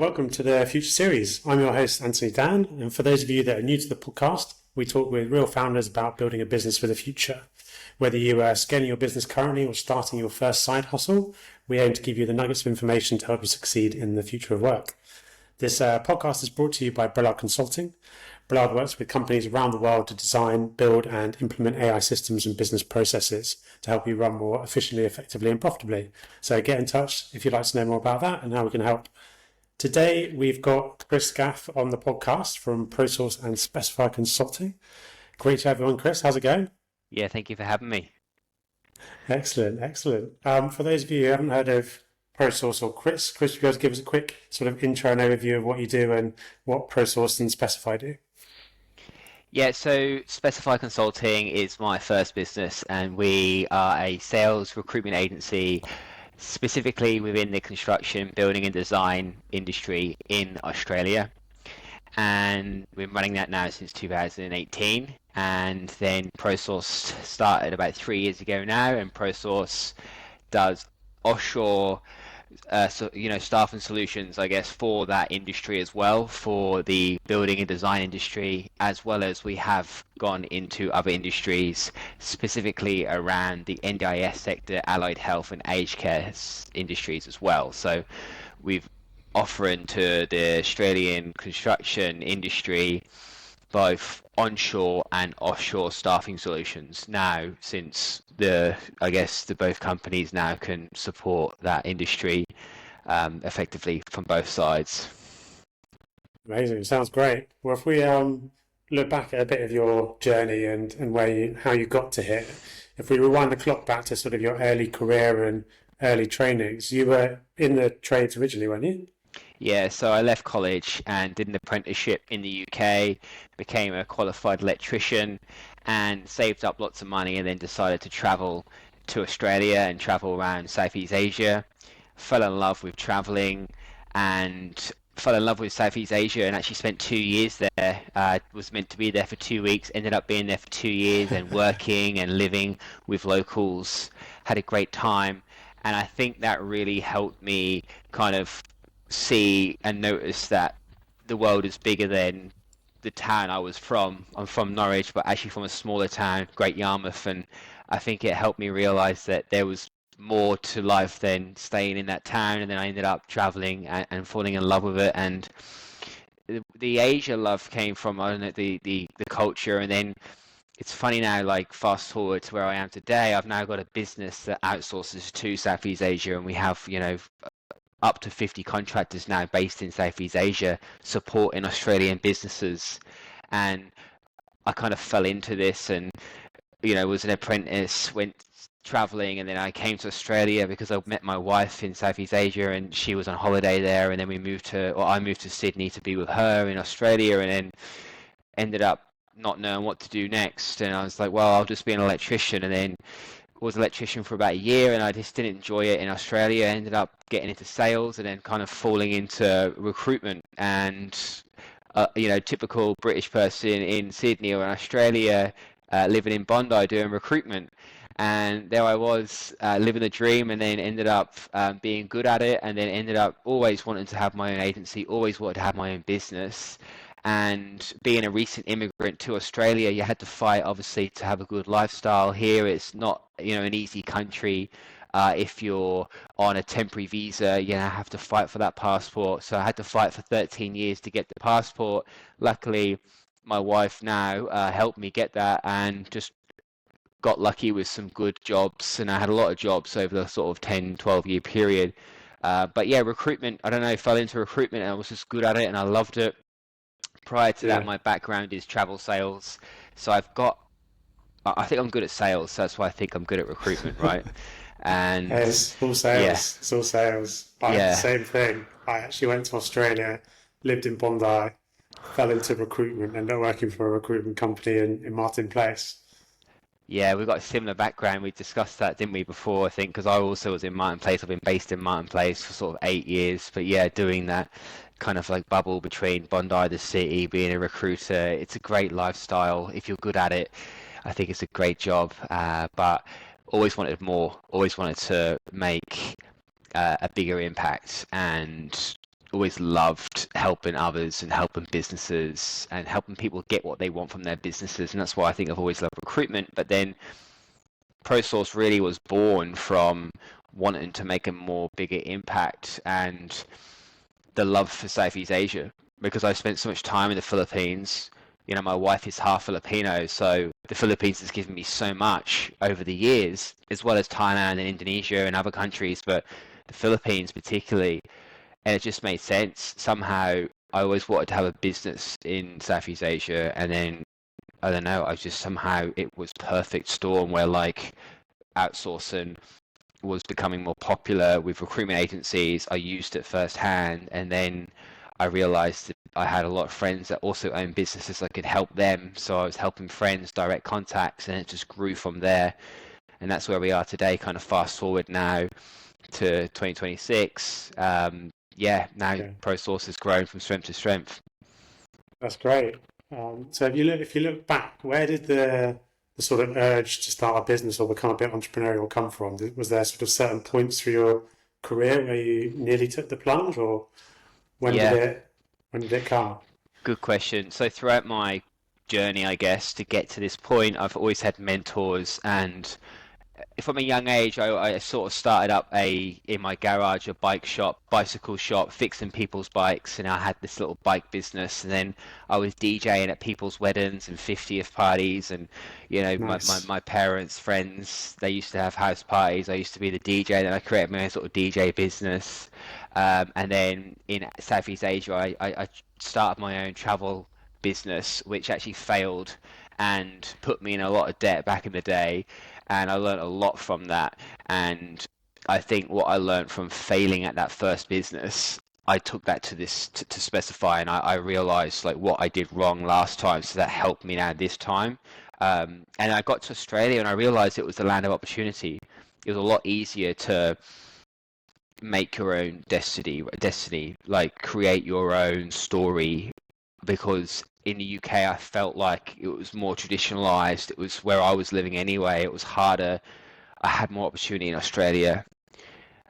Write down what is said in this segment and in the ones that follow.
Welcome to the Future Series. I'm your host, Anthony Dan, and for those of you that are new to the podcast, we talk with real founders about building a business for the future. Whether you are scaling your business currently or starting your first side hustle, we aim to give you the nuggets of information to help you succeed in the future of work. This podcast is brought to you by Brillard Consulting. Brillard works with companies around the world to design, build, and implement AI systems and business processes to help you run more efficiently, effectively, and profitably. So get in touch if you'd like to know more about that and how we can help. Today, we've got Chris Gath on the podcast from ProSource and Specify Consulting. Great to have you on, Chris. How's it going? Yeah, thank you for having me. Excellent. For those of you who haven't heard of ProSource or Chris, would you guys give us a quick sort of intro and overview of what you do and what ProSource and Specify do? Yeah, so Specify Consulting is my first business, and we are a sales recruitment agency specifically within the construction, building and design industry in Australia. And we've been running that now since 2018. And then ProSource started about 3 years ago now, and ProSource does offshore staff and solutions, I guess, for that industry as well, for the building and design industry, as well as we have gone into other industries, specifically around the NDIS sector, allied health and aged care industries as well. So we've offering to the Australian construction industry both onshore and offshore staffing solutions now, since the both companies now can support that industry effectively from both sides. Amazing. Sounds great. Well, if we look back at a bit of your journey and how you got to here, if we rewind the clock back to sort of your early career and early trainings, you were in the trades originally, weren't you? Yeah, so I left college and did an apprenticeship in the UK, became a qualified electrician, and saved up lots of money, and then decided to travel to Australia and travel around Southeast Asia. Fell in love with traveling and fell in love with Southeast Asia, and actually spent 2 years there. Was meant to be there for 2 weeks, ended up being there for 2 years and working and living with locals. Had a great time, and I think that really helped me kind of see and notice that the world is bigger than the town I was from. I'm from Norwich, but actually from a smaller town, Great Yarmouth, and I think it helped me realize that there was more to life than staying in that town. And then I ended up traveling and falling in love with it, and the Asia love came from, I don't know, the culture. And then it's funny now, like fast forward to where I am today, I've now got a business that outsources to Southeast Asia, and we have, up to 50 contractors now based in Southeast Asia supporting Australian businesses. And I kind of fell into this and, was an apprentice, went traveling, and then I came to Australia because I met my wife in Southeast Asia and she was on holiday there. And then I moved to Sydney to be with her in Australia, and then ended up not knowing what to do next. And I was like, well, I'll just be an electrician. And then was an electrician for about a year, and I just didn't enjoy it in Australia. I ended up getting into sales and then kind of falling into recruitment. And typical British person in Sydney or in Australia, living in Bondi doing recruitment. And there I was, living the dream, and then ended up being good at it, and then ended up always wanting to have my own agency, always wanted to have my own business. And being a recent immigrant to Australia, you had to fight, obviously, to have a good lifestyle. Here it's not, an easy country. If you're on a temporary visa, you have to fight for that passport. So I had to fight for 13 years to get the passport. Luckily, my wife now helped me get that, and just got lucky with some good jobs. And I had a lot of jobs over the sort of 10, 12-year period. But yeah, recruitment, I don't know, fell into recruitment, and I was just good at it, and I loved it. Prior to that, my background is travel sales. So I think I'm good at sales. So that's why I think I'm good at recruitment, right? And yeah, it's all sales. Yeah. It's all sales. Same thing. I actually went to Australia, lived in Bondi, fell into recruitment, ended up working for a recruitment company in Martin Place. Yeah, we've got a similar background. We discussed that, didn't we, before, I think, because I also was in Martin Place. I've been based in Martin Place for sort of 8 years. But yeah, doing that kind of like bubble between Bondi, the city, being a recruiter, it's a great lifestyle. If you're good at it, I think it's a great job. But always wanted more, always wanted to make a bigger impact, and always loved helping others and helping businesses and helping people get what they want from their businesses, and that's why I think I've always loved recruitment. But then ProSource really was born from wanting to make a more bigger impact and the love for Southeast Asia, because I spent so much time in the Philippines. You know, my wife is half Filipino, so the Philippines has given me so much over the years, as well as Thailand and Indonesia and other countries, but the Philippines particularly. And it just made sense. Somehow, I always wanted to have a business in Southeast Asia, and then I don't know, I just somehow it was perfect storm where like outsourcing was becoming more popular with recruitment agencies. I used it firsthand, and then I realized that I had a lot of friends that also own businesses. I could help them, so I was helping friends, direct contacts, and it just grew from there. And that's where we are today. Kind of fast forward now to 2026. Now Yeah, ProSource has grown from strength to strength. that's great. So if you look back, where did the sort of urge to start a business or become a bit entrepreneurial come from? Was there sort of certain points through your career where you nearly took the plunge, or when did Yeah, it come? good question. So throughout my journey, I guess, to get to this point, I've always had mentors, and from a young age, I sort of started up in my garage a bicycle shop, fixing people's bikes, and I had this little bike business. And then I was DJing at people's weddings and 50th parties, and you know, Nice. my parents' friends, they used to have house parties. I used to be the DJ. Then I created my own sort of DJ business, and then in Southeast Asia, I started my own travel business, which actually failed and put me in a lot of debt back in the day, and I learned a lot from that. And I think what I learned from failing at that first business, I took that to to Specify, and I realized like what I did wrong last time, so that helped me now this time. And I got to Australia, and I realized it was the land of opportunity. It was a lot easier to make your own destiny, like create your own story, because in the UK I felt like it was more traditionalized. It was where I was living anyway. It was harder. I had more opportunity in Australia.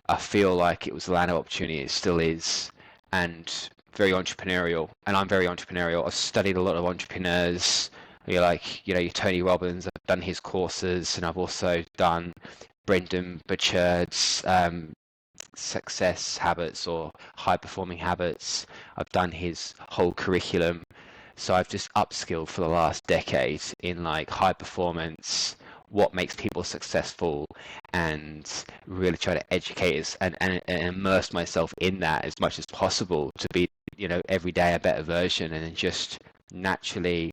I feel like it was the land of opportunity. It still is, and very entrepreneurial. And I'm very entrepreneurial. I've studied a lot of entrepreneurs. You're like, you know, your Tony Robbins. I've done his courses, and I've also done Brendan Burchard's success habits or high performing habits. I've done his whole curriculum. So I've just upskilled for the last decade in like high performance, what makes people successful, and really try to educate us and immerse myself in that as much as possible to be, you know, every day a better version. And then just naturally,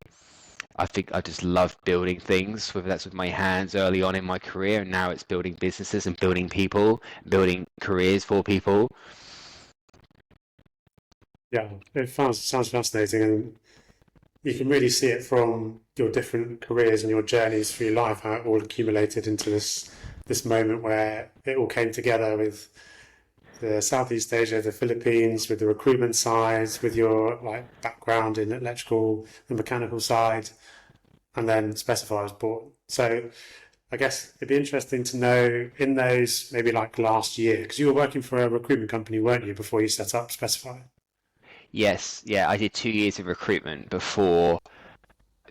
I think I just loved building things, whether that's with my hands early on in my career, and now it's building businesses and building people, building careers for people. Yeah, it sounds fascinating, and you can really see it from your different careers and your journeys through life, how it all accumulated into this moment where it all came together with the Southeast Asia, the Philippines, with the recruitment side, with your like background in electrical and mechanical side, and then Specify was born. So I guess it'd be interesting to know in those maybe like last year, because you were working for a recruitment company, weren't you, before you set up Specify? Yes, yeah, I did 2 years of recruitment before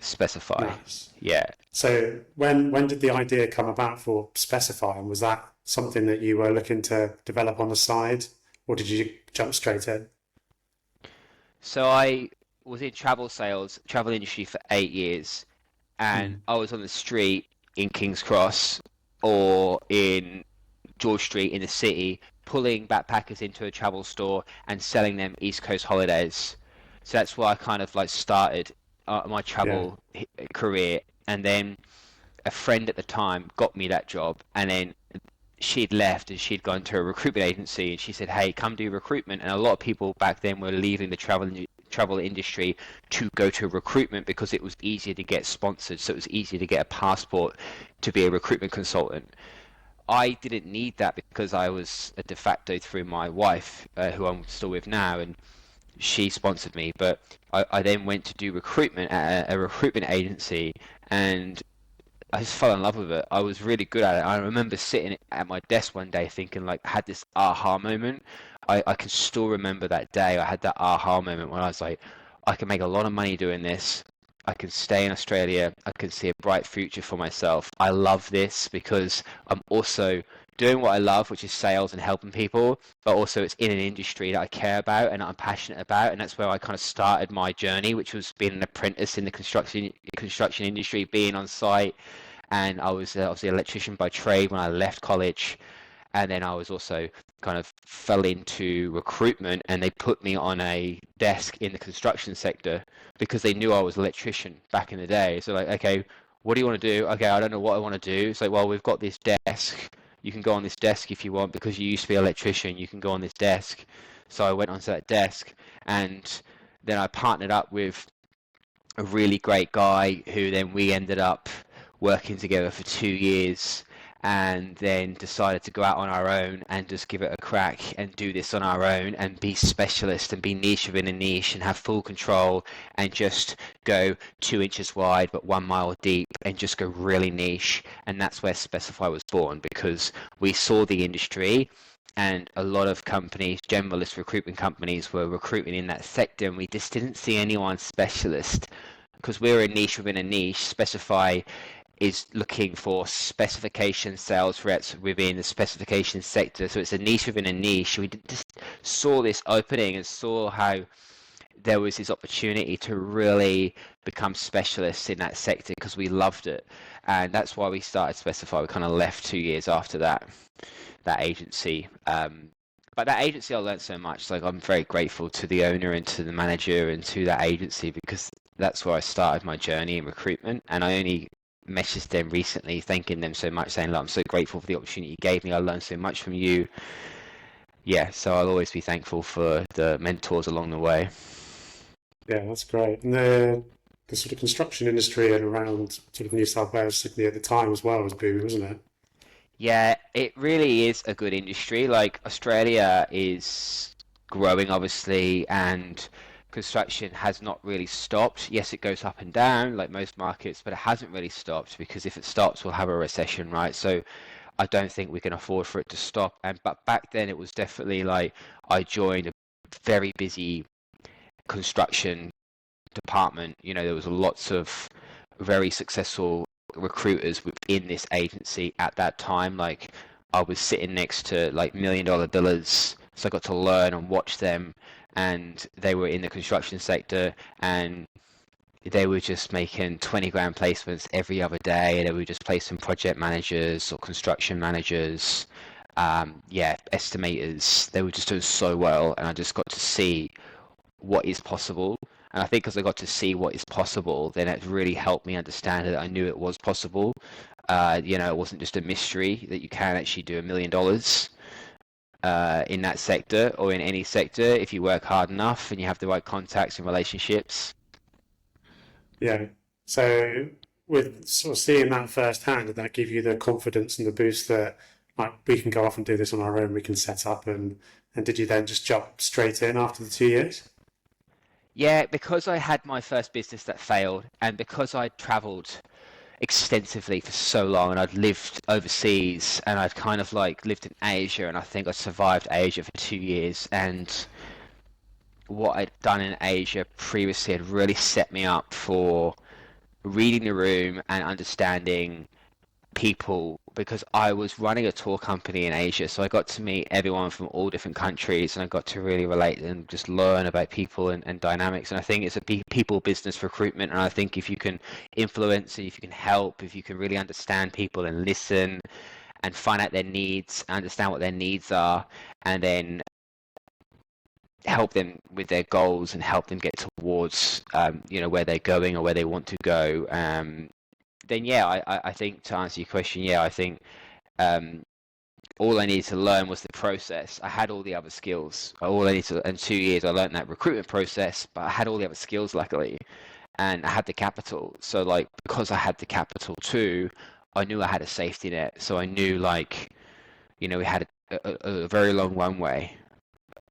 Specify. Nice. Yeah. So when did the idea come about for Specify, and was that something that you were looking to develop on the side, or did you jump straight in? So I was in travel sales, travel industry for 8 years, and Mm. I was on the street in King's Cross or in George Street in the city, pulling backpackers into a travel store and selling them East Coast holidays. So that's where I kind of like started my Yeah, travel career. And then a friend at the time got me that job, and then she'd left and she'd gone to a recruitment agency, and she said, "Hey, come do recruitment." And a lot of people back then were leaving the travel industry to go to recruitment because it was easier to get sponsored, so it was easier to get a passport to be a recruitment consultant. I didn't need that because I was a de facto through my wife, who I'm still with now, and she sponsored me. But I then went to do recruitment at a recruitment agency, and I just fell in love with it. I was really good at it. I remember sitting at my desk one day thinking, like, I had this aha moment. I can still remember that day. I had that aha moment when I was like, I can make a lot of money doing this. I can stay in Australia. I can see a bright future for myself. I love this because I'm also doing what I love, which is sales and helping people, but also it's in an industry that I care about and I'm passionate about, and that's where I kind of started my journey, which was being an apprentice in the construction industry, being on site, and I was obviously an electrician by trade when I left college, and then I was also kind of fell into recruitment, and they put me on a desk in the construction sector because they knew I was an electrician back in the day. So like, okay, what do you want to do? Okay, I don't know what I want to do. It's like, well, we've got this desk. You can go on this desk if you want because you used to be an electrician. You can go on this desk. So I went onto that desk, and then I partnered up with a really great guy who then we ended up working together for 2 years, and then decided to go out on our own and just give it a crack and do this on our own and be specialist and be niche within a niche and have full control and just go 2 inches wide but 1 mile deep and just go really niche. And that's where Specify was born, because we saw the industry and a lot of companies, generalist recruitment companies, were recruiting in that sector, and we just didn't see anyone specialist because we're a niche within a niche. Specify is looking for specification sales reps within the specification sector, so it's a niche within a niche. We just saw this opening and saw how there was this opportunity to really become specialists in that sector because we loved it, and that's why we started Specify. We kind of left 2 years after that agency. But that agency, I learned so much. Like, I'm very grateful to the owner and to the manager and to that agency, because that's where I started my journey in recruitment. And I only messaged them recently, thanking them so much, saying, look, I'm so grateful for the opportunity you gave me. I learned so much from you. Yeah, so I'll always be thankful for the mentors along the way. Yeah, that's great. And the sort of construction industry and around sort of New South Wales, Sydney at the time as well was booming, wasn't it? Yeah, it really is a good industry. Like, Australia is growing, obviously, and construction has not really stopped. Yes, it goes up and down like most markets, but it hasn't really stopped, because if it stops, we'll have a recession, right? So I don't think we can afford for it to stop. And but back then it was definitely like I joined a very busy construction department. You know, there was lots of very successful recruiters within this agency at that time. Like, I was sitting next to like $1 million billers, so I got to learn and watch them, and they were in the construction sector, and they were just making 20 grand placements every other day. They were just placing project managers or construction managers, yeah, estimators. They were just doing so well, and I just got to see what is possible. And I think because I got to see what is possible, then it really helped me understand that I knew it was possible. You know, it wasn't just a mystery that you can actually do $1 million in that sector or in any sector if you work hard enough and you have the right contacts and relationships. Yeah. So with sort of seeing that firsthand, did that give you the confidence and the boost that like we can go off and do this on our own, we can set up and did you then just jump straight in after the 2 years? Yeah, because I had my first business that failed, and because I'd traveled extensively for so long, and I'd lived overseas, and I'd kind of like lived in Asia, and I think I survived Asia for 2 years, and what I'd done in Asia previously had really set me up for reading the room and understanding people, because I was running a tour company in Asia, so I got to meet everyone from all different countries, and I got to really relate and just learn about people and dynamics. And I think it's a people business, recruitment, and I think if you can influence and if you can help, if you can really understand people and listen and find out their needs, understand what their needs are, and then help them with their goals and help them get towards you know, where they're going or where they want to go, then yeah, I think to answer your question, yeah, I think um, all I needed to learn was the process. I had all the other skills. All I needed to, in 2 years, I learned that recruitment process, but I had all the other skills, luckily, and I had the capital. So, like, because I had the capital too, I knew I had a safety net. So I knew, like, you know, we had a very long runway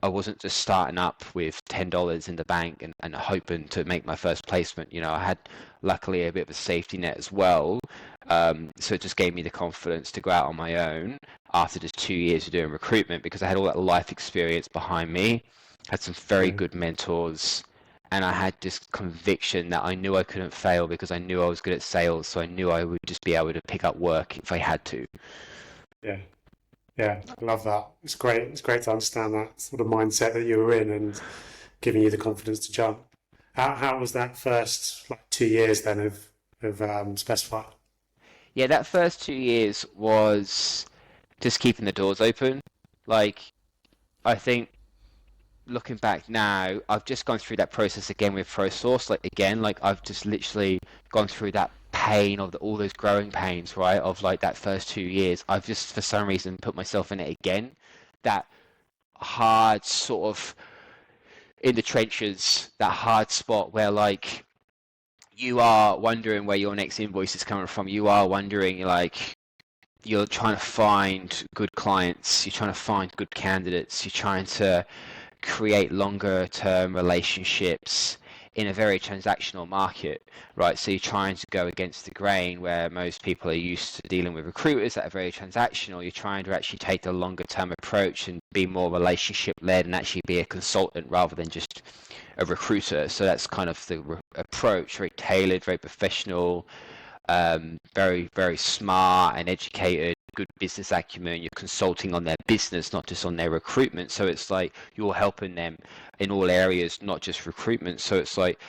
I wasn't just starting up with $10 in the bank and hoping to make my first placement. I had luckily a bit of a safety net as well. So it just gave me the confidence to go out on my own after just 2 years of doing recruitment, because I had all that life experience behind me, had some very Yeah. good mentors, and I had this conviction that I knew I couldn't fail because I knew I was good at sales. So I knew I would just be able to pick up work if I had to. Yeah. Yeah. I love that. It's great. It's great to understand that sort of mindset that you were in and giving you the confidence to jump. How was that first like 2 years then of specified? Yeah, that first 2 years was just keeping the doors open. Like, I think looking back now, I've just gone through that process again with ProSource. Like I've just literally gone through that pain of all those growing pains, right? Of like that first 2 years. I've just for some reason put myself in it again. That hard sort of in the trenches, that hard spot where like you are wondering where your next invoice is coming from. You are wondering like you're trying to find good clients, you're trying to find good candidates, you're trying to create longer term relationships in a very transactional market, right? So you're trying to go against the grain where most people are used to dealing with recruiters that are very transactional. You're trying to actually take the longer term approach and be more relationship led and actually be a consultant rather than just a recruiter. So that's kind of the approach, very tailored, very professional, very, very smart and educated, good business acumen. You're consulting on their business, not just on their recruitment. So it's like you're helping them in all areas, not just recruitment. So it's like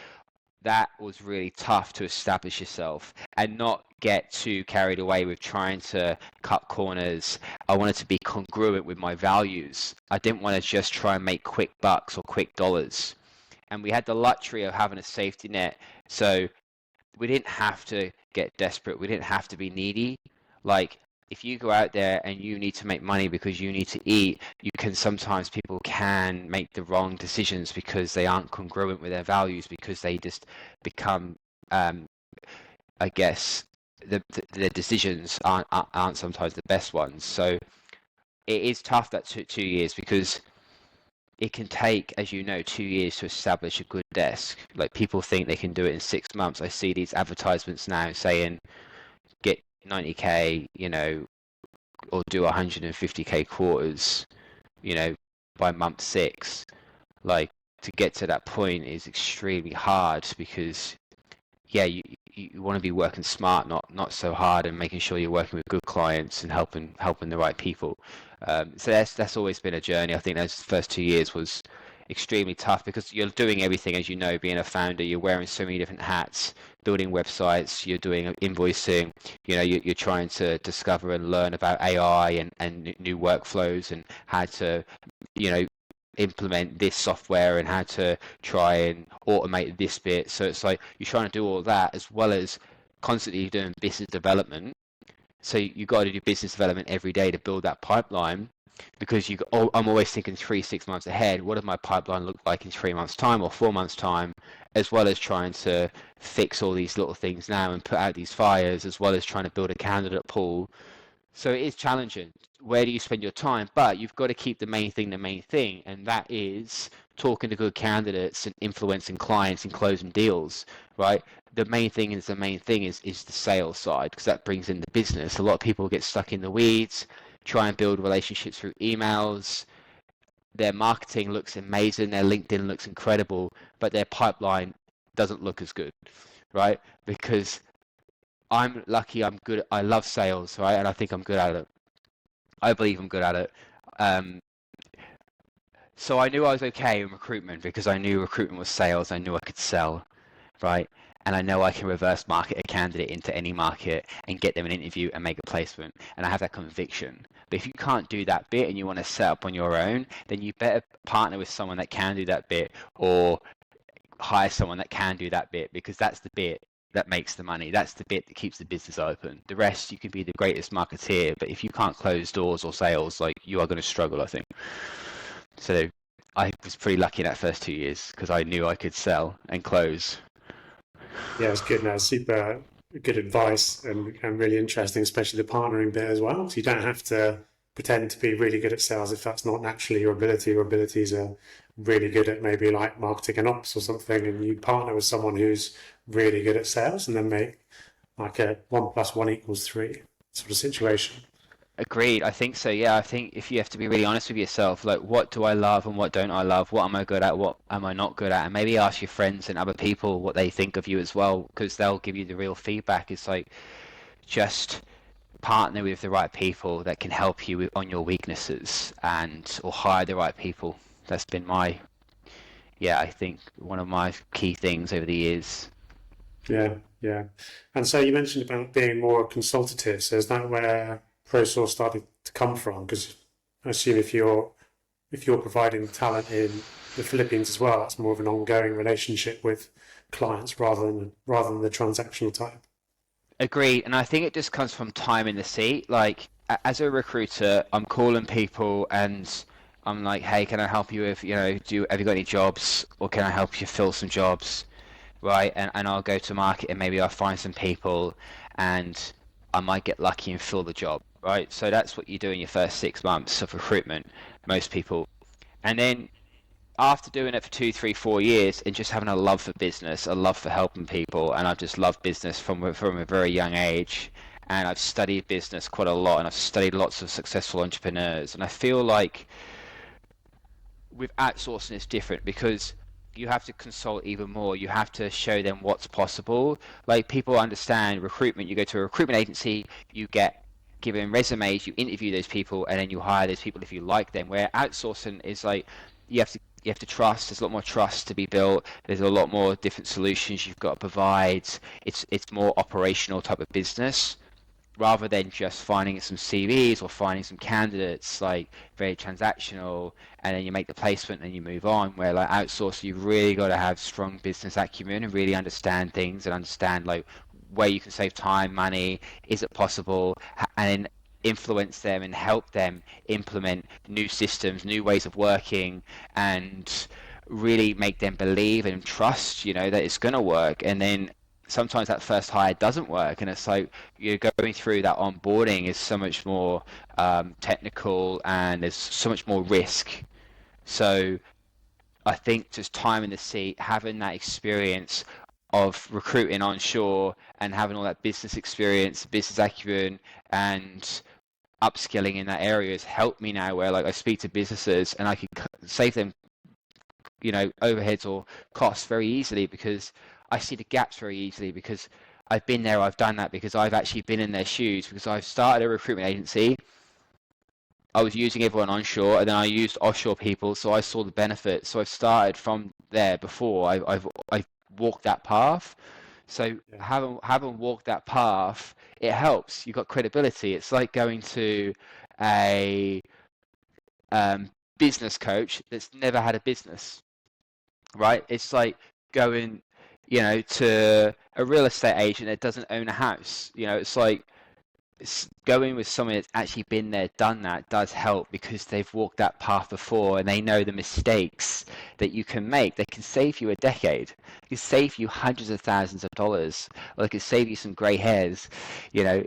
that was really tough to establish yourself and not get too carried away with trying to cut corners. I wanted to be congruent with my values. I didn't want to just try and make quick bucks or quick dollars. And we had the luxury of having a safety net. So we didn't have to get desperate. We didn't have to be needy. Like if you go out there and you need to make money because you need to eat, you can sometimes people can make the wrong decisions because they aren't congruent with their values, because they just become, I guess, the decisions aren't sometimes the best ones. So it is tough that 2 years, because it can take, as you know, 2 years to establish a good desk. Like people think they can do it in 6 months. I see these advertisements now saying get 90K, or do 150K quarters, by month 6. Like to get to that point is extremely hard because yeah, you want to be working smart, not so hard, and making sure you're working with good clients and helping the right people. So that's always been a journey. I think those first 2 years was extremely tough because you're doing everything, as you know, being a founder. You're wearing so many different hats, building websites. You're doing invoicing. You're trying to discover and learn about AI and new workflows and how to, implement this software and how to try and automate this bit. So it's like you're trying to do all that as well as constantly doing business development. So you got to do business development every day to build that pipeline, because I'm always thinking 3 6 months ahead. What does my pipeline look like in 3 months time or 4 months time, as well as trying to fix all these little things now and put out these fires, as well as trying to build a candidate pool. So it is challenging. Where do you spend your time? But you've got to keep the main thing, and that is talking to good candidates and influencing clients and closing deals, right? The main thing is the sales side, because that brings in the business. A lot of people get stuck in the weeds, try and build relationships through emails. Their marketing looks amazing, their LinkedIn looks incredible, but their pipeline doesn't look as good, right? Because I'm lucky, I'm good. I love sales, right? And I think I'm good at it. I believe I'm good at it. Um, so I knew I was okay in recruitment because I knew recruitment was sales. I knew I could sell, right? And I know I can reverse market a candidate into any market and get them an interview and make a placement. And I have that conviction. But if you can't do that bit and you want to set up on your own, then you better partner with someone that can do that bit, or hire someone that can do that bit, because that's the bit that makes the money. That's the bit that keeps the business open. The rest, you can be the greatest marketeer, but if you can't close doors or sales, like, you are going to struggle, I think. So I was pretty lucky in that first 2 years because I knew I could sell and close. Yeah, it's good. Now, super good advice and really interesting, especially the partnering bit as well. So you don't have to pretend to be really good at sales if that's not naturally your ability. Your abilities are really good at maybe like marketing and ops or something, and you partner with someone who's really good at sales and then make like a 1+1 = 3 sort of situation. Agreed. I think so. Yeah, I think if you have to be really honest with yourself, like what do I love and what don't I love? What am I good at? What am I not good at? And maybe ask your friends and other people what they think of you as well, because they'll give you the real feedback. It's like just partner with the right people that can help you on your weaknesses and or hire the right people. That's been my, yeah, I think one of my key things over the years. Yeah, yeah. And so you mentioned about being more consultative. So is that where ProSource started to come from? Because I assume if you're providing talent in the Philippines as well, that's more of an ongoing relationship with clients rather than the transactional type. Agreed, and I think it just comes from time in the seat. Like as a recruiter, I'm calling people and I'm like, "Hey, can I help you with, have you got any jobs, or can I help you fill some jobs?" Right? And I'll go to market and maybe I'll find some people, and I might get lucky and fill the job. Right? So that's what you do in your first 6 months of recruitment, most people, and then after doing it for 2, 3, 4 years and just having a love for business, a love for helping people, and I've just loved business from a very young age. And I've studied business quite a lot, and I've studied lots of successful entrepreneurs. And I feel like with outsourcing, it's different because you have to consult even more. You have to show them what's possible. Like people understand recruitment. You go to a recruitment agency, you get given resumes, you interview those people, and then you hire those people if you like them. Where outsourcing is like you have to trust. There's a lot more trust to be built. There's a lot more different solutions you've got to provide. It's more operational type of business rather than just finding some CVs or finding some candidates, like very transactional, and then you make the placement and you move on. Where like outsource, you've really got to have strong business acumen and really understand things and understand like where you can save time, money, is it possible, and then influence them and help them implement new systems, new ways of working, and really make them believe and trust, that it's going to work. And then sometimes that first hire doesn't work, and it's like you're going through that onboarding is so much more technical, and there's so much more risk. So I think just time in the seat, having that experience of recruiting onshore and having all that business experience, business acumen, and upskilling in that area has helped me now, where like I speak to businesses and I can save them, overheads or costs very easily, because I see the gaps very easily, because I've been there, I've done that, because I've actually been in their shoes, because I've started a recruitment agency. I was using everyone onshore, and then I used offshore people, so I saw the benefit. So I've started from there before. I've walked that path. So Yeah. having walked that path, it helps. You've got credibility. It's like going to a business coach that's never had a business, right? It's like going, to a real estate agent that doesn't own a house. It's like going with someone that's actually been there, done that, does help, because they've walked that path before and they know the mistakes that you can make. They can save you a decade. They can save you hundreds of thousands of dollars, or they can save you some grey hairs, you know.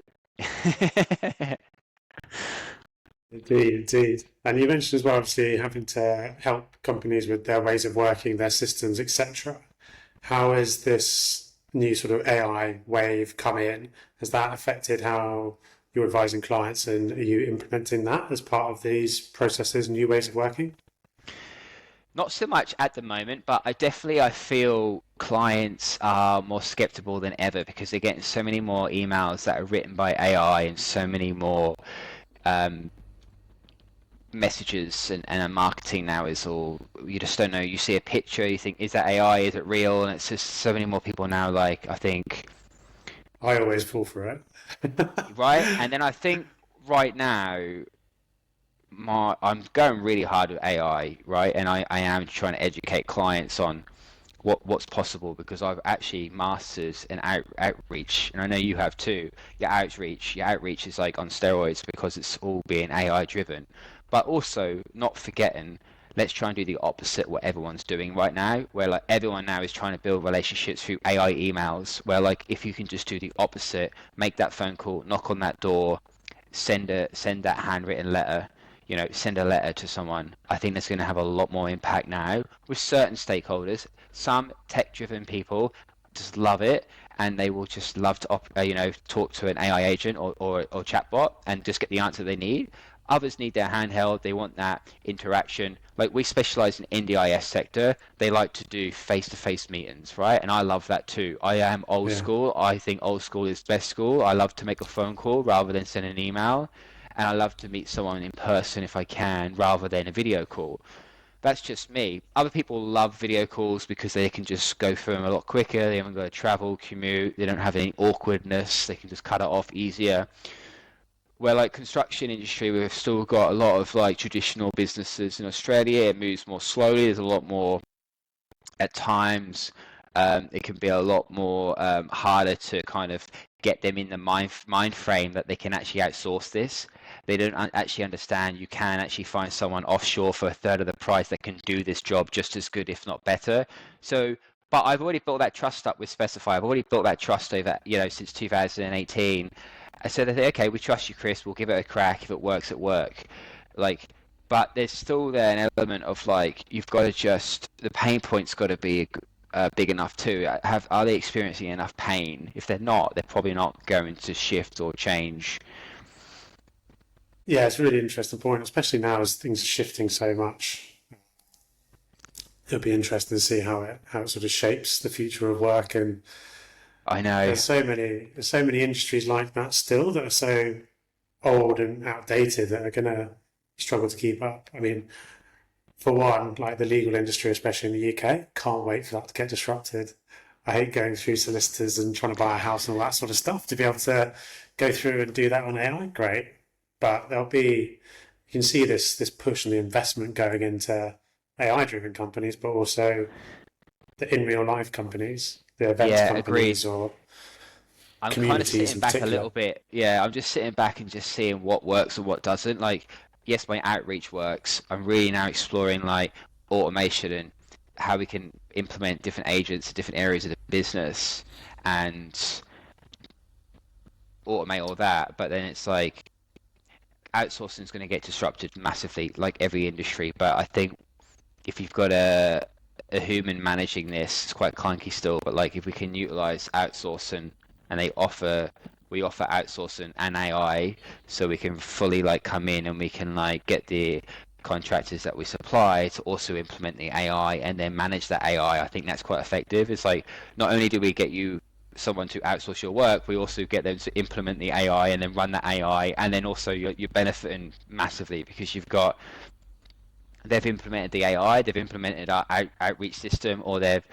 Indeed, indeed. And you mentioned as well, obviously, having to help companies with their ways of working, their systems, etc. How has this new sort of AI wave come in? Has that affected how you're advising clients, and are you implementing that as part of these processes, new ways of working? Not so much at the moment, but I feel clients are more skeptical than ever, because they're getting so many more emails that are written by AI, and so many more um, messages, and marketing now is all, you just don't know. You see a picture, you think, is that AI, is it real? And it's just so many more people now, like, I think, I always fall for it. right? And then I think right now I'm going really hard with AI, right? And I am trying to educate clients on what's possible, because I've actually mastered an outreach, and I know you have too. Your outreach is like on steroids, because it's all being AI driven. But also not forgetting, let's try and do the opposite what everyone's doing right now, where like everyone now is trying to build relationships through AI emails, where like if you can just do the opposite, make that phone call, knock on that door, send that handwritten letter, send a letter to someone. I think that's going to have a lot more impact now with certain stakeholders. Some tech-driven people just love it, and they will just love to talk to an AI agent or chatbot and just get the answer they need. Others need their handheld. They want that interaction. Like we specialize in NDIS sector. They like to do face-to-face meetings, right? And I love that too. I am old Yeah. school. I think old school is best school. I love to make a phone call rather than send an email. And I love to meet someone in person if I can rather than a video call. That's just me. Other people love video calls because they can just go through them a lot quicker. They haven't got to travel, commute. They don't have any awkwardness. They can just cut it off easier. Where like construction industry, we've still got a lot of like traditional businesses in Australia. It moves more slowly. There's a lot more at times. It can be a lot more harder to kind of get them in the mind frame that they can actually outsource this. They don't actually understand you can actually find someone offshore for a third of the price that can do this job just as good, if not better. So, but I've already built that trust up with Specify. I've already built that trust over, since 2018. I said, okay, we trust you, Chris. We'll give it a crack. If it works, it work. Like, but there's still there an element of like you've got to just the pain point's got to be big enough too. Are they experiencing enough pain? If they're not, they're probably not going to shift or change. Yeah, it's a really interesting point, especially now as things are shifting so much. It'll be interesting to see how it sort of shapes the future of work. And I know. there's so many industries like that still that are so old and outdated that are going to struggle to keep up. I mean, for one, like the legal industry, especially in the UK, can't wait for that to get disrupted. I hate going through solicitors and trying to buy a house and all that sort of stuff. To be able to go through and do that on AI, great. But you can see this push and the investment going into AI-driven companies, but also the in real life companies, the events Yeah, agreed. companies or I'm kind of communities sitting in back a particular. little bit. Yeah, I'm just sitting back and just seeing what works and what doesn't. Like, yes, my outreach works. I'm really now exploring like automation and how we can implement different agents in different areas of the business and automate all that. But then it's like outsourcing is going to get disrupted massively, like every industry. But I think if you've got a human managing this, it's quite clunky still. But like if we can utilize outsourcing and we offer outsourcing and AI, so we can fully like come in and we can like get the contractors that we supply to also implement the AI and then manage that AI. I think that's quite effective. It's like not only do we get you someone to outsource your work, we also get them to implement the AI and then run that AI, and then also you're benefiting massively because they've implemented the AI, they've implemented our outreach system, or they've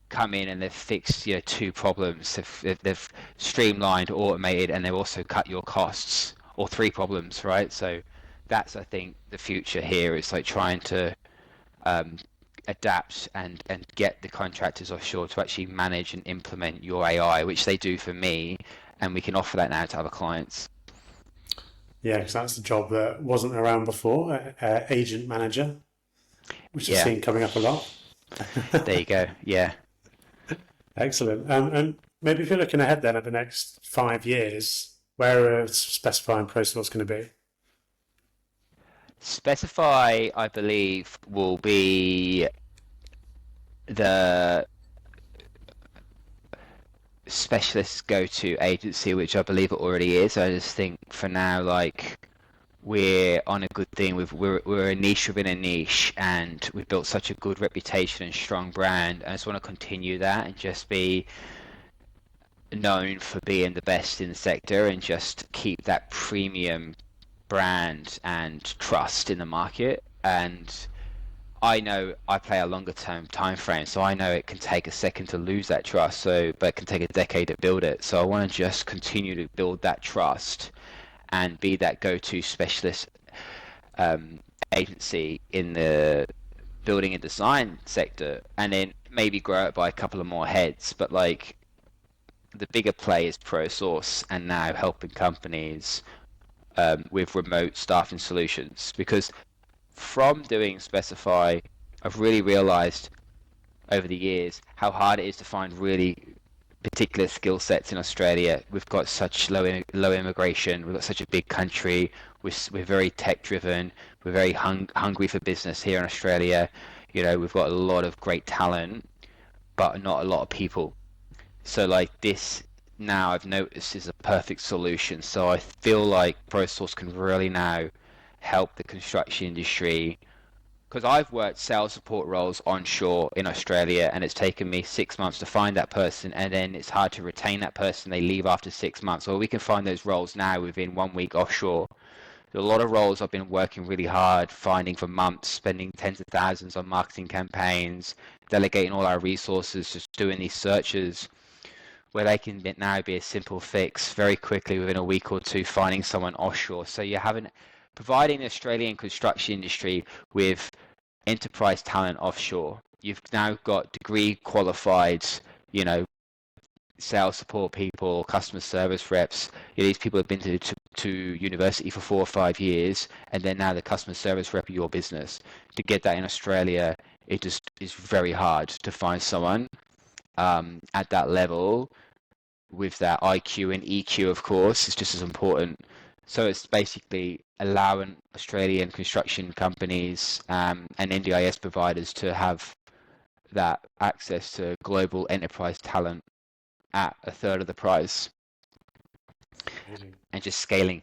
come in and they've fixed two problems. They've streamlined, automated, and they've also cut your costs, or three problems, right? So that's I think the future here is like trying to um, adapt and get the contractors offshore to actually manage and implement your AI, which they do for me, and we can offer that now to other clients. Yeah, because that's the job that wasn't around before, agent manager, which I've Yeah, seen coming up a lot. there you go. Yeah. Excellent. And maybe if you're looking ahead then at the next 5 years, where are specifying ProSource going to be? Specify, I believe, will be the specialist go-to agency, which I believe it already is. I just think for now, like we're on a good thing. We're a niche within a niche, and we've built such a good reputation and strong brand. I just want to continue that and just be known for being the best in the sector, and just keep that premium brand and trust in the market. And I know I play a longer term time frame, so I know it can take a second to lose that trust, but it can take a decade to build it. So I want to just continue to build that trust and be that go-to specialist um, agency in the building and design sector, and then maybe grow it by a couple of more heads. But like the bigger play is ProSource, and now helping companies with remote staffing solutions. Because from doing Specify, I've really realized over the years how hard it is to find really particular skill sets in Australia. We've got such low immigration. We've got such a big country. We're very tech driven. We're very hungry for business here in Australia. You know, we've got a lot of great talent, but not a lot of people. So like this now I've noticed is a perfect solution. So I feel like ProSource can really now help the construction industry because I've worked sales support roles onshore in Australia and it's taken me 6 months to find that person and then it's hard to retain that person. They leave after 6 months. Or we can find those roles now within 1 week offshore. There are a lot of roles I've been working really hard, finding for months, spending tens of thousands on marketing campaigns, delegating all our resources, just doing these searches where they can now be a simple fix very quickly within a week or two, finding someone offshore. So you haven't providing the Australian construction industry with enterprise talent offshore. You've now got degree qualified, you know, sales support people, customer service reps. These people have been to university for 4 or 5 years, and they're now the customer service rep of your business. To get that in Australia, it just is very hard to find someone at that level with that IQ and EQ, of course, is just as important. So it's basically allowing Australian construction companies and NDIS providers to have that access to global enterprise talent at a third of the price Amazing. and just scaling,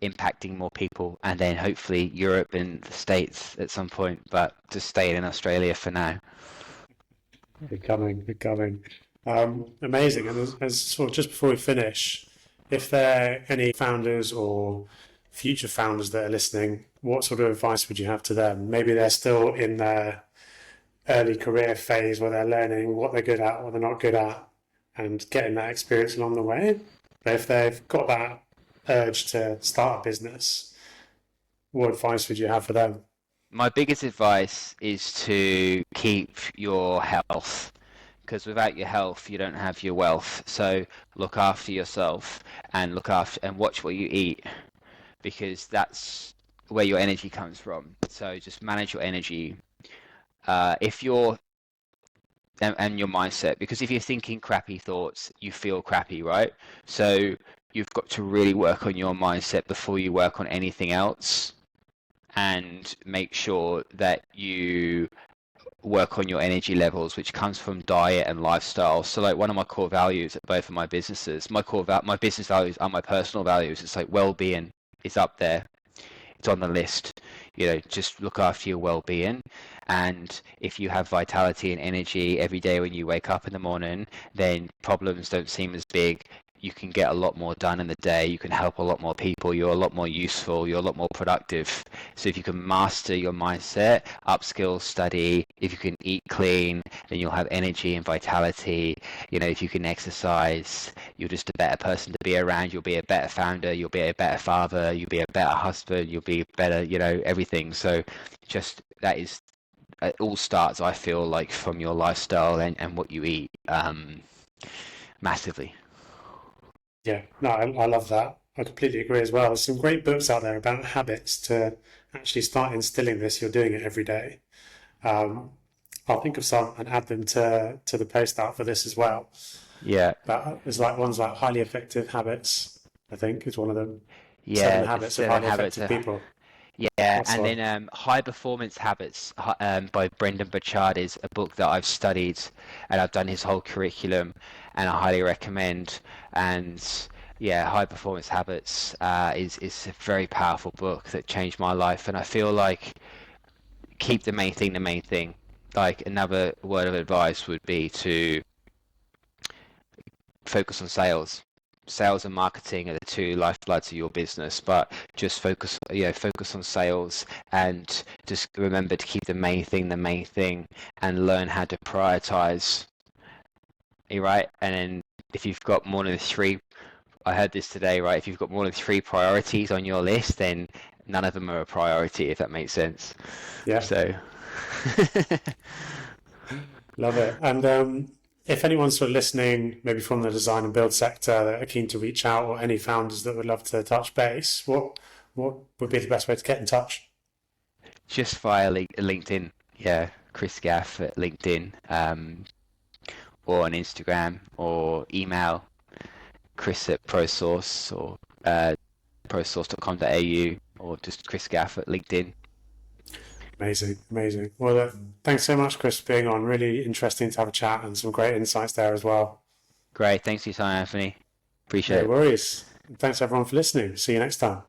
impacting more people, and then hopefully Europe and the States at some point, but just staying in Australia for now. Good coming, good coming. Amazing. And as sort of just before we finish, if there are any founders or future founders that are listening, what sort of advice would you have to them? Maybe they're still in their early career phase where they're learning what they're good at, what they're not good at, and getting that experience along the way. But if they've got that urge to start a business, what advice would you have for them? My biggest advice is to keep your health because without your health, you don't have your wealth. So look after yourself and look after and watch what you eat because that's where your energy comes from. So just manage your energy. If you're and your mindset, because if you're thinking crappy thoughts, you feel crappy, right? So you've got to really work on your mindset before you work on anything else and make sure that you work on your energy levels, which comes from diet and lifestyle. So like one of my core values at both of my businesses, my business values are my personal values. It's like well-being is up there. It's on the list. You know, just look after your well-being. And if you have vitality and energy every day when you wake up in the morning, then problems don't seem as big. You can get a lot more done in the day. You can help a lot more people. You're a lot more useful. You're a lot more productive. So if you can master your mindset, upskill, study, if you can eat clean, then you'll have energy and vitality. You know, if you can exercise, you're just a better person to be around. You'll be a better founder. You'll be a better father. You'll be a better husband. You'll be better, you know, everything. So just that is, it all starts, I feel like, from your lifestyle and what you eat massively. Yeah, no, I love that. I completely agree as well. There's some great books out there about habits to actually start instilling this. You're doing it every day. Um, I'll think of some and add them to the post out for this as well. Yeah. But there's like ones like highly effective habits, I think is one of them. Seven Yeah, the habits of seven highly habits effective of people. yeah, That's and one. then High Performance Habits by Brendan Burchard is a book that I've studied and I've done his whole curriculum and I highly recommend. And yeah, High Performance Habits is a very powerful book that changed my life. And I feel like keep the main thing the main thing. Like another word of advice would be to focus on sales. Sales and marketing are the two lifebloods of your business, but just focus, focus on sales and just remember to keep the main thing, and learn how to prioritize. Right? And then if you've got more than three, I heard this today, right? If you've got more than three priorities on your list, then none of them are a priority, if that makes sense. Yeah, So, love it. And if anyone's sort of listening, maybe from the design and build sector that are keen to reach out, or any founders that would love to touch base, what would be the best way to get in touch? just via LinkedIn, yeah, Chris Gath at LinkedIn. or on Instagram, or email Chris at ProSource, or prosource.com.au, or just Chris Gath at LinkedIn. Amazing. Well, thanks so much, Chris, for being on. Really interesting to have a chat and some great insights there as well. Great. Thanks for your time, Anthony. Appreciate it. No worries. Thanks everyone for listening. See you next time.